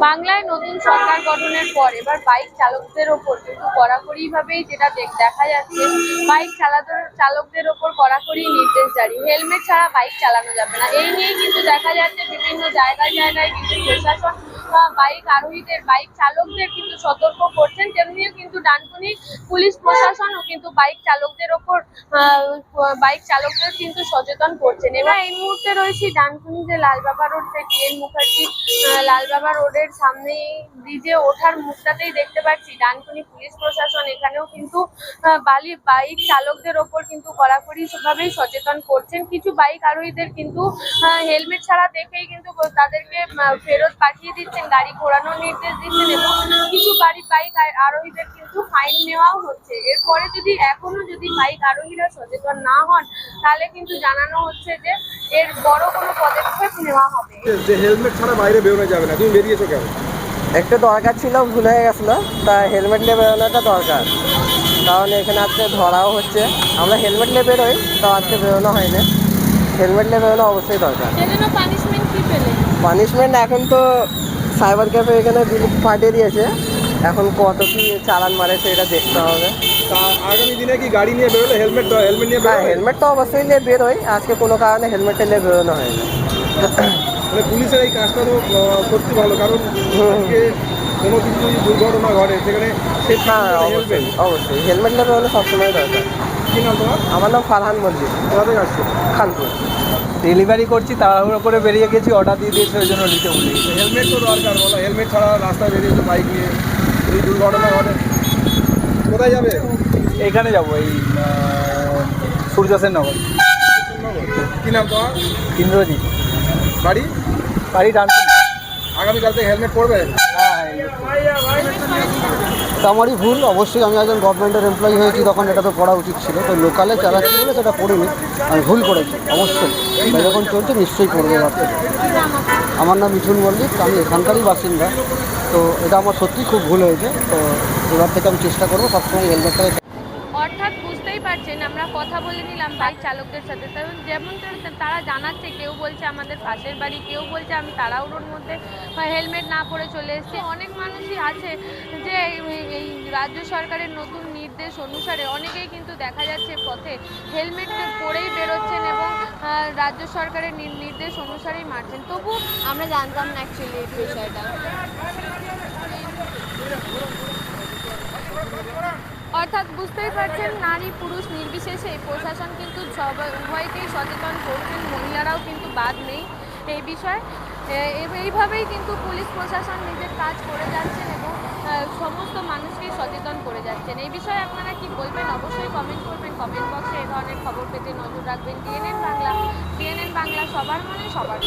বাংলায় নতুন সরকার গঠনের পর এবার বাইক চালকদের ওপর কিন্তু কড়াকড়িভাবেই যেটা দেখা যাচ্ছে, বাইক চালকদের ওপর কড়াকড়ি নির্দেশ জারি। হেলমেট ছাড়া বাইক চালানো যাবে না, এই নিয়েই কিন্তু দেখা যাচ্ছে বিভিন্ন জায়গায় জায়গায় কিন্তু প্রশাসন বাইক আরোহীদের, বাইক চালকদের কিন্তু সতর্ক করছেন। তেমনিও কিন্তু ডানকুনি পুলিশ প্রশাসনও কিন্তু বাইক চালকদের কিন্তু সচেতন করছেন। এবার এই মুহূর্তে রয়েছি ডানকুনি যে লালবাবা রোড থেকে এন মুখার্জি লালবাবা রোডের সামনে ব্রিজে ওঠার মুখটাতেই দেখতে পাচ্ছি ডানকুনি পুলিশ প্রশাসন এখানেও কিন্তু বাইক চালকদের ওপর কিন্তু কড়াকড়ি ভাবেই সচেতন করছেন। কিছু বাইক আরোহীদের কিন্তু হেলমেট ছাড়া দেখেই কিন্তু তাদেরকে ফেরত পাঠিয়ে দিচ্ছেন, গাড়ি ঘোরানোর নির্দেশ দিচ্ছেন এবং কিছু বাইক আরোহীদের কিন্তু ফাইন নেওয়াও হচ্ছে। এরপরে এখনো যদি বাইক আরোহীরা সচেতন না হন, তাহলে কিন্তু জানানো হচ্ছে যে এর বড় কোনো পদক্ষেপ নেওয়া হবে। যে হেলমেট ছাড়া বাইরে বেরোনো যাবে না, তুমি বেরিয়েছো কেন? একটু দরকার ছিল, ভুল হয়ে গেছিলো, তা হেলমেট নিয়ে বেরোনোটা দরকার, কারণ এখানে আজকে ধরাও হচ্ছে। আমরা হেলমেট নিয়ে বেরোই, তো আজকে বেরোনো হয়নি। হেলমেট নিয়ে বেরোনো অবশ্যই দরকার। পানিশমেন্ট এখন তো সাইবার ক্যাফে এখানে বিল পাঠিয়ে দিয়েছে, এখন কত কি চালান মারে সেটা দেখতে হবে। তা আগামী দিনে কি গাড়ি নিয়ে বেরোলে হেলমেট নিয়ে হ্যাঁ, হেলমেট তো অবশ্যই নিয়ে বেরোই, আজকে কোনো কারণে হেলমেটটা নিয়ে বেরোনো হয়নি। মানে পুলিশের এই কাজটা তো সত্যি ভালো, কারণ আজকে কোনো কিছু যদি দুর্ঘটনা ঘটে সেখানে হ্যাঁ, অবশ্যই হেলমেট নিয়ে বেরোলে সবসময় দরকার। কি নাম তোমার? আমার নাম ফারহান মল্লিক। কোথা থেকে আসছে? খানপুর। ডেলিভারি করছি, তাড়াহুড়ো করে বেরিয়ে গেছি, অর্ডার দিয়ে দিয়েছে, ওই জন্য নিতে বলি। হেলমেট তো দরকার, বলো। হেলমেট ছাড়া রাস্তায় বেরিয়েছে বাইক নিয়ে, যদি দুর্ঘটনা ঘটে কোথায় যাবে? এখানে যাবো, এই সূর্য সেননগর। কি নাম তোমার? ইন্দ্রজিৎ। বাড়ি? বাড়ি ডানকুনি। আগামীকাল থেকে হেলমেট পরবে? হ্যাঁ। আমারই ভুল, অবশ্যই আমি একজন গভর্নমেন্টের এমপ্লয়ি হয়েছি, তখন এটা তো পড়া উচিত ছিল। তো লোকালে চালাচ্ছি বলে সেটা পড়িনি, আমি ভুল করেছি। অবশ্যই এটা যখন চলছে নিশ্চয়ই পড়বে এবার থেকে। আমার নাম মিঠুন মল্লিক, আমি এখানকারই বাসিন্দা। তো এটা আমার সত্যিই খুব ভুল হয়েছে। তো এবার থেকে আমি চেষ্টা করবো সবসময় হেলমেটটাকে। অর্থাৎ বুঝতেই পারছেন, আমরা কথা বলে নিলাম বাইক চালকদের সাথে, যেমন তারা জানাচ্ছে, কেউ বলছে আমাদের পাশের বাড়ি, কেউ বলছে আমি তাড়াহুড়োর মধ্যে হেলমেট না পরে চলে এসেছি। অনেক মানুষই আছে যে এই রাজ্য সরকারের নতুন নির্দেশ অনুসারে অনেকেই কিন্তু দেখা যাচ্ছে পথে হেলমেট পরেই বেরোচ্ছেন এবং রাজ্য সরকারের নির্দেশ অনুসারেই মারছেন। তবু আমরা জানতাম না অ্যাকচুয়ালি এই বিষয়টা। অর্থাৎ বুঝতেই পারছেন, নারী পুরুষ নির্বিশেষে প্রশাসন কিন্তু উভয়কেই সচেতন করছেন, মহিলারাও কিন্তু বাদ নেই এই বিষয়ে। এইভাবেই কিন্তু পুলিশ প্রশাসন নিজের কাজ করে যাচ্ছেন এবং সমস্ত মানুষকেই সচেতন করে যাচ্ছেন। এই বিষয়ে আপনারা কি বলবেন অবশ্যই কমেন্ট করবেন। কমেন্ট বক্সে এই ধরনের খবর পেতে নজর রাখবেন ডিএনএন বাংলা। ডিএনএন বাংলা, সবার মানে সবার।